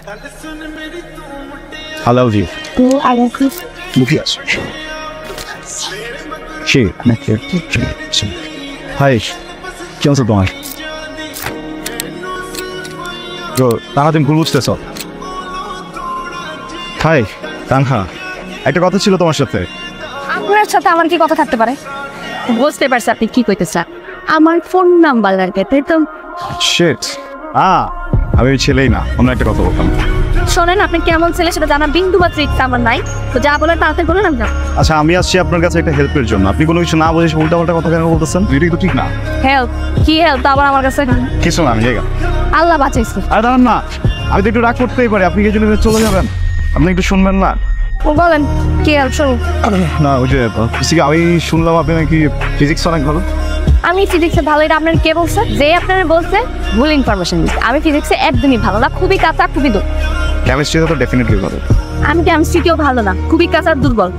I love you. I love you. Yes. She. Hi. কি অবস্থা তোমার? তো তারা তুমি ভুল বুঝতেছ। হাই তানহা, একটা কথা ছিল তোমার সাথে। আপনার সাথে আমার কি কথা থাকতে পারে? বুঝতে পারছি আপনি কি কইতে চান। আমার ফোন নাম্বার লাগে, তাই তো? শিট। আমি ওই ছেলেই না, অন্য একটা কথা বলতাম। শোনেন, আপনি কেমন ছেলে সেটা জানা বিন্দু বা ইচ্ছা আমার নাই, তো যা বলার তাড়াতাড়ি বলুন। না আচ্ছা, আমি আসছি আপনার কাছে একটা হেল্পের জন্য। আপনি কোনো কিছু না বুঝে উল্টাপাল্টা কথা কেন বলতেছেন? এটা কিন্তু ঠিক না। হেল্প? কি হেল্প আবার আমার কাছে? কিছু না, আমি জায়গা। আল্লাহ বাঁচাইছে। আরে দাঁড়ান না, আমি তো একটু রাগ করতেই পারি। আপনি কি জন্য চলে যাবেন? আপনি একটু শুনবেন না? বলেন কি হেল্প? শুনুন না, ওই যে আমি শুনলাম আপনি নাকি ফিজিক্স অনেক ভালো। আমি ফিজিক্সে ভালো, এটা আপনার কে বলছে? যে আপনার বলছে ভুল ইনফরমেশন দিচ্ছে। আমি ফিজিক্সে একদমই ভালো না, খুবই কাঁচা, খুবই দুর্বল। কেমিস্ট্রিতে তো ডেফিনেটলি ভালো। আমি কেমিস্ট্রিতেও ভালো না, খুবই কাঁচা, দুর্বল।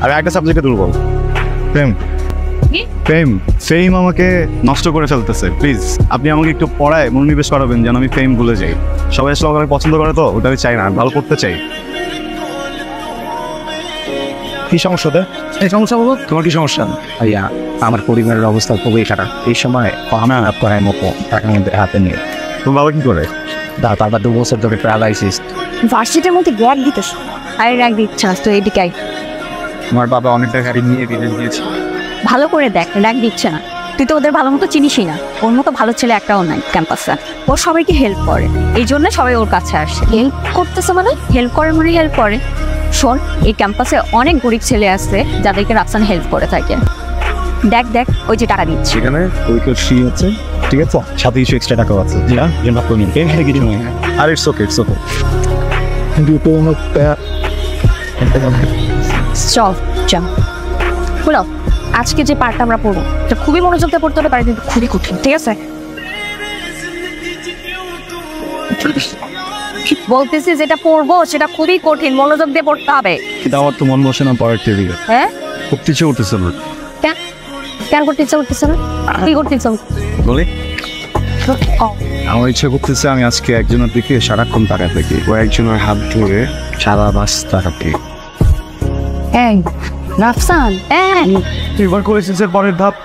আমি একটা সাবজেক্টে দুর্বল, প্রেম। ফেম আমাকে নষ্ট করে ফেলতেছে। প্লিজ আপনি আমাকে একটু পড়ায় মনোনিবেশ করাবেন যেন আমি ফেম ভুলে যাই। সবাই আসলে আমাকে পছন্দ করে, তো ওটা আমি চাই না, ভালো করতে চাই। কি সমস্যা? এই সমস্যা বলো, তোমার কি সমস্যা? ভাইয়া, আমার পরিবারের অবস্থা খুবই খারাপ। এই সময় আপ করার মতো টাকা মধ্যে হাতে নিয়ে। তোমার বাবা কি করে? বাবা 2 বছর ধরে প্যারালাইসিস। ভার্সিটির মধ্যে গ্যাগ দিতেছ? আরে গ্যাগ দিচ্ছ তো এদিকে। আমার বাবা অনেক টাকা নিয়ে বিদেশ দিয়েছে। ভালো করে দেখ, র্যাক দিচ্ছে না। তুই তো ওদের ভালো মতো চিনিসই না। ওর মতো ভালো ছেলে একটাও নাই ক্যাম্পাসে। ও সবাইকে হেল্প করে, এই জন্য সবাই ওর কাছে আসে। হেল্প করতেছে মানে? হেল্প করে মানে হেল্প করে। শোন, এই ক্যাম্পাসে অনেক গরিব ছেলে আছে যাদেরকে রাফসান হেল্প করে থাকে। দেখ দেখ, ওই যে টাকা দিচ্ছে। এখানে উইকেট ফি আছে, ঠিক আছে, সাথে কিছু এক্সট্রা টাকাও আছে। হ্যাঁ, যেন আপনি নিন। এখানে কিছু নেই। আর ইটস ওকে। কিন্তু কোনো চল চল বলো, আজকে যে পার্টটা আমরা পড়বো এটা খুবই মনোযোগ দিয়ে পড়তে হবে, পারে কিন্তু খুবই কঠিন, ঠিক আছে? বলতেছি যেটা পড়বো সেটা খুবই কঠিন, মনোযোগ দিয়ে পড়তে হবে। কিন্তু আমার তো মন বসে না পড়ার টেবিলে। হ্যাঁ, করতে ইচ্ছে করতেছে না। কেন কেন করতে ইচ্ছা করতেছে না? কি করতে ইচ্ছা বলি? আমার ইচ্ছা করতেছে আমি আজকে একজনের দিকে সারাক্ষণ তাকাতে থাকি, ও একজনের হাত ধরে সারা মাস তাকাতে। এই রাফসান, এবার করেছিস এর পরের ধাপ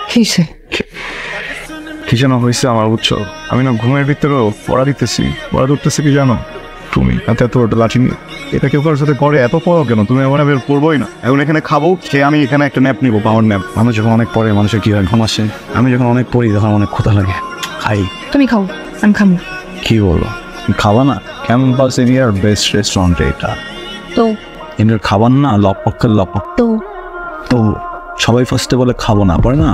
কিসে? কি যেন হয়েছে আমার, বুঝছো? আমি না ঘুমের ভিতরেও পড়া দিতেছি, পড়া ধরতেছে কি জানো? তুমি এত এত লাঠি নিয়ে এটা কেউ কারোর সাথে করে, এত পড়ো কেন তুমি? আমার বের পড়বোই না। এখন এখানে খাবো, খেয়ে আমি এখানে একটা ন্যাপ নিবো, পাওয়ার ন্যাপ। মানুষ যখন অনেক পড়ে মানুষের কি হয়, ঘুম আসে। আমি যখন অনেক পড়ি তখন অনেক ক্ষুধা লাগে, খাই। তুমি খাও, আমি খাবো। কি বলো, খাবা না? ক্যাম্পাস এরিয়ার বেস্ট রেস্টুরেন্ট এটা। তো এদের খাবার না লপকের লপক। তো সবাই ফার্স্টে বলে খাবো না, পরে না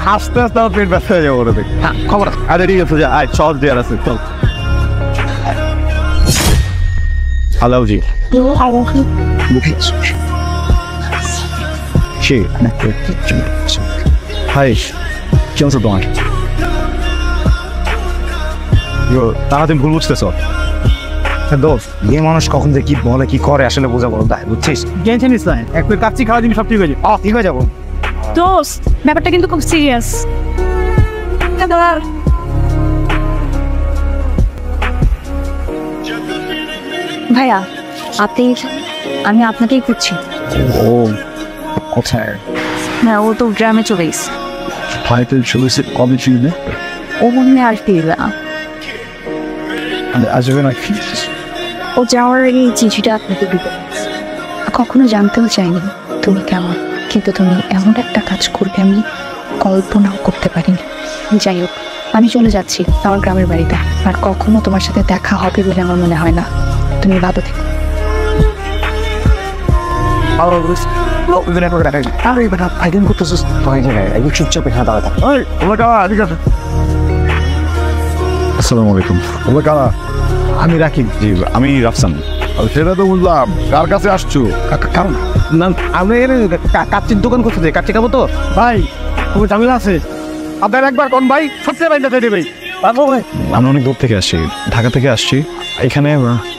হাসতে হাসতে আমার পেট ব্যথা হয়ে যাবে। খবর আরে ঠিক আছে, আয় সব দেওয়ার আছে, চল। হ্যালো জি, হাই, কি অবস্থা তোমার? তারা তুমি ভুল বুঝতেছ। দোস্ত, যে মানুষ কখন যে কি বলে কি করে আসলে বোঝা বড় দায়, বুঝছিস? টেনশন নিস না, এক প্লেট কাচ্চি খাওয়া দিবি, সব ঠিক হয়ে যাবে। ঠিক হয়ে যাবো। দোস্ত, ব্যাপারটা কিন্তু খুব সিরিয়াস। ভাইয়া, আমি আপনাকেই খুঁজছি। ও কোথায়? হ্যাঁ, ও তো গ্রামে চলে গেছে। ফাইটেল চলেছে কবে চিনবে? ও মনে হয় আর ফিরবে না। আসবে না? ও যাওয়ার আগে এই চিঠিটা আপনাকে দিতে কখনো জানতেও চাইনি তুমি কেমন, কিন্তু তুমি এমন একটা কাজ করবে আমি কল্পনাও করতে পারিনি। যাই হোক, আমি চলে যাচ্ছি আমার গ্রামের বাড়িতে, আর কখনো তোমার সাথে দেখা হবে বলে আমার মনে হয় না। তুমি ভালো থেকো। আসসালামু আলাইকুম। আমি রাখি। জি, আমি রাফসান। সেটা তো বুঝলাম, কার কাছে আসছো? কারণ আমি কাচ্চির দোকান করতে যাই, কাচ্চি খাবো তো। ভাই, তুমি ঝামেলা আছে। আপনার একবার কোন ভাই সত্যি ভাই দেবে ভাই। আমরা অনেক দূর থেকে আসছি, ঢাকা থেকে আসছি। এখানে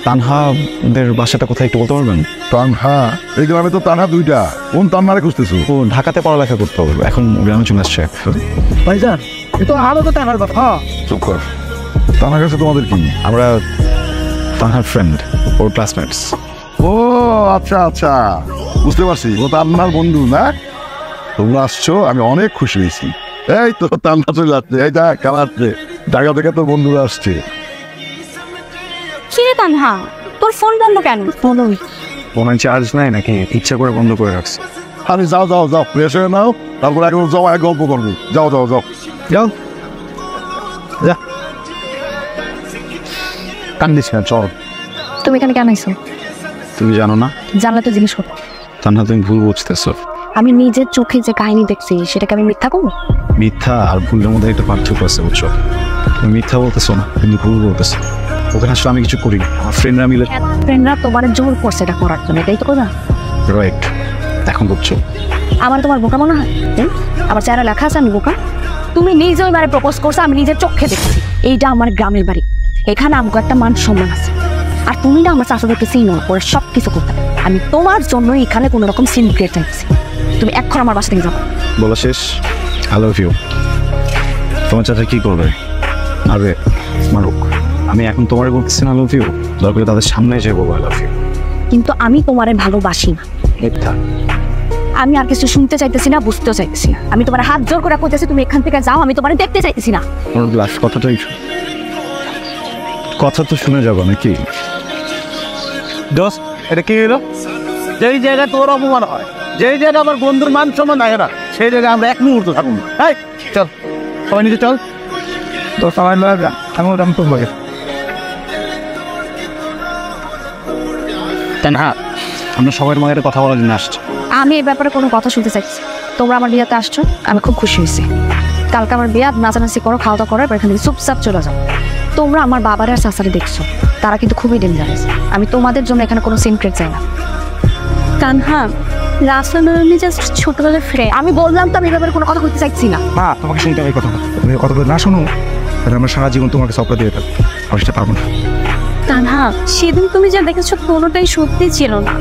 তানহাদের বাসাটা কোথায় একটু বলতে পারবেন? তানহা? এই গ্রামে তো তানহা দুইটা। কোন তানহারে খুঁজতেছো? ও ঢাকাতে পড়ালেখা করতে হবে, এখন গ্রামে চলে আসছে। ভাইজান এ তো আরো তো টানার কথা। চুপ কর। তানহার কাছে তোমাদের কি? আমরা তানহার ফ্রেন্ড, ওর ক্লাসমেটস। ও আচ্ছা আচ্ছা, বুঝতে পারছি, ও তান্নার বন্ধু না? তোমরা আসছো, আমি অনেক খুশি হয়েছি। এই তো তান্না চলে যাচ্ছে, এই দেখ কেমন আসছে, ঢাকা থেকে তোর বন্ধুরা আসছে। কি রে তানহা, তোর ফোন বন্ধ কেন? ফোনে চার্জ নাই নাকি? ইচ্ছা করে বন্ধ করে রাখছি। আরে যাও যাও যাও, ফ্রেশ হয়ে নাও, তারপর এখন যাও, এক গল্প করবো। যাও যাও যাও যাও যা, কান্দিস না, চল। তুমি এখানে কেন আইছো? তুমি জানো না? জানলে তো জিজ্ঞেস করো। তানহা তুমি ভুল বুঝতেছো। আমি নিজের চোখে যে কাহিনী দেখছি সেটাকে আমি মিথ্যা করবো? মিথ্যা আর ভুলের মধ্যে একটা পার্থক্য আছে, বুঝছো? তুমি মিথ্যা বলতেছো না, কিন্তু ভুল বলতেছো। ওখানে আসলে আমি কিছু করি না, আমার ফ্রেন্ডরা মিলে। ফ্রেন্ডরা তোমার জোর করছে এটা করার জন্য, এটাই তো করবা। রাইট, এখন বুঝছো? আমার তোমার বোকা মনে হয়? আমার চেহারা লেখা আছে আমি বোকা? তুমি নিজে ওই বারে প্রপোজ করছো, আমি নিজের চোখে দেখছি। এইটা আমার গ্রামের বাড়ি, এখানে আমাকে একটা মান সম্মান আছে। আর তুমি না আমার চাচাদেরকে চিনো, ওরা সব কিছু করতে পারে। আমি তোমার জন্য এখানে কোনো রকম সিন ক্রিয়েট চাইছি। তুমি এখন আমার বাসা থেকে যাবো। বলা শেষ। I love you. তোমার চাচা কি করবে? আরে মারুক। আমি এখন তোমার বলতেছি না আই লাভ ইউ, দরকার তাদের সামনে এসে বলবো আই লাভ ইউ। কিন্তু আমি তোমারে ভালোবাসি না। মিথ্যা। আমি আর কিছু শুনতে চাইতেছি না, বুঝতেও চাইতেছি না। আমি তোমার হাত জোর করে কইতেছি তুমি এখান থেকে যাও, আমি তোমার দেখতে চাইতেছি না। আমার লাস্ট কথাটাই, কথা তো শুনে যাবো নাকি? দোস্ত এটা কি হলো? যেই জায়গায় তোর অপমান হয়, যেই জায়গায় আমার বন্ধুর মান সম্মান হয় না, সেই জায়গায় আমরা এক মুহূর্ত থাকুন। এই চল, সবাই নিচে চল। তো সবাই লয় আমি তো বলে তানহা, আমরা সবাই তোমাকে একটা কথা বলার জন্য আসছি। আমি এই ব্যাপারে কোনো কথা শুনতে চাইছি। তোমরা আমার বিয়েতে আসছো, আমি খুব খুশি হয়েছি। কালকে আমার বিয়ে, নাচানাচি করো, খাওয়া দাওয়া করো, এবার এখান থেকে চুপচাপ চলে যাও। তোমরা আমার বাবার আর চাচারে দেখছো, তারা কিন্তু খুবই ডেঞ্জারাস। আমি তোমাদের জন্য এখানে কোনো সিক্রেট চাই না। তানহা, রাসেল আমি জাস্ট ছোটবেলার ফ্রেন্ড। আমি বললাম তো আমি এই ব্যাপারে কোনো কথা বলতে চাইছি না। মা, তোমাকে শুনতে হবে কথা। তুমি কথাগুলো না শোনো তাহলে আমরা সারা জীবন তোমাকে সপনা দিয়ে থাকবো, আমি সেটা পারবো না। তানহা, সেদিন তুমি যা দেখেছো কোনোটাই সত্যি ছিল না।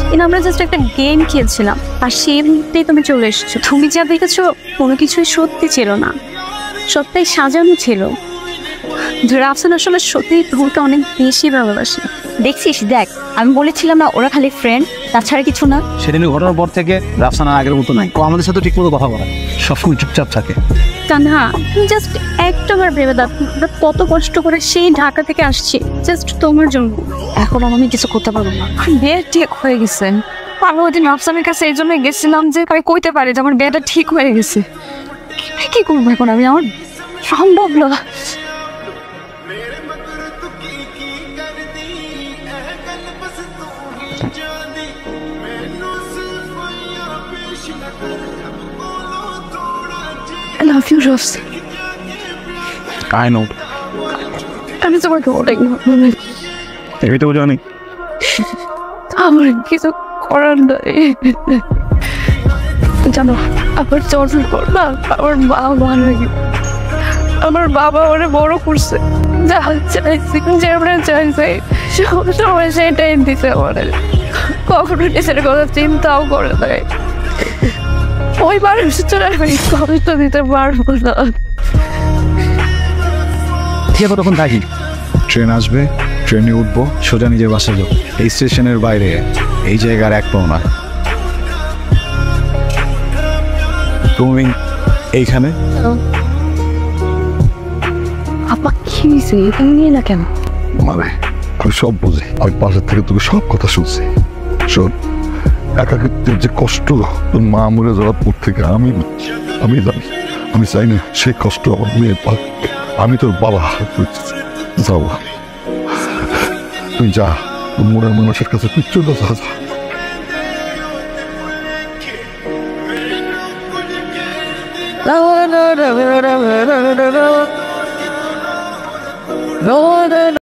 কিন্তু আমরা জাস্ট একটা গেম খেলছিলাম, আর সেই মুহূর্তেই তুমি চলে এসেছো। তুমি যা দেখেছো কোনো কিছুই সত্যি ছিল না, সত্যি সাজানো ছিল। রাফসান আসলে সত্যি তোমাকে অনেক বেশি ভালোবাসে। দেখছিস, দেখ আমি বলেছিলাম না ওরা খালি ফ্রেন্ড, তাছাড়া কিছু না। সেদিনের ঘটনার পর থেকে রাফসানা আগের মতো নাই, ও আমাদের সাথে ঠিক মতো কথা বলে, সবসময় চুপচাপ থাকে। তানহা, তুমি জাস্ট একটাবার ভেবে দাও, আমরা কত কষ্ট করে সেই ঢাকা থেকে আসছি জাস্ট তোমার জন্য। এখন আমি কিছু করতে পারবো না। বিয়ে ঠিক হয়ে গেছে। আমি ওই দিন রাফসানের কাছে এই জন্য গেছিলাম যে আমি কইতে পারি যে আমার বিয়েটা ঠিক হয়ে গেছে। কি করবো এখন আমি? আমার সম্ভব না। I love you, Rose. I know. আমি তোমাকে অনেক এটাও জানি। আমার কিছু করার নেই। জানো, আমার চর্চা কর না, আমার মা মারা গেছে। আমার বাবা ওরে বড় করছে, যা চাইছি যেমন চাইছে সবসময় সেটাই দিতে পারে। কখনো নিজের কথা চিন্তাও করে দেয়। ওই মানুষের জন্য আমি কষ্ট দিতে পারবো না। ঠিক আছে, তখন থাকি। ট্রেন আসবে, ট্রেনে উঠবো, সোজা নিজের বাসায় যাবো। এই স্টেশনের বাইরে এই জায়গার এক পাও না। তুমি এইখানে আপা কি হয়েছে? তুমি নিয়ে না কেন? মানে আমি সব বুঝি, আমি পাশের থেকে তোকে সব কথা শুনছি। শোন, একাকিত্বের যে কষ্ট তোর মা মরে যাওয়ার পর থেকে আমি জানি। আমি চাই না সেই কষ্ট আমার মেয়ের পাক। আমি তোর বাবা, যাও তুই যা, তোর মনের মানুষের কাছে তুই চলে যা। No, no, no, no, no, no, no, no, no.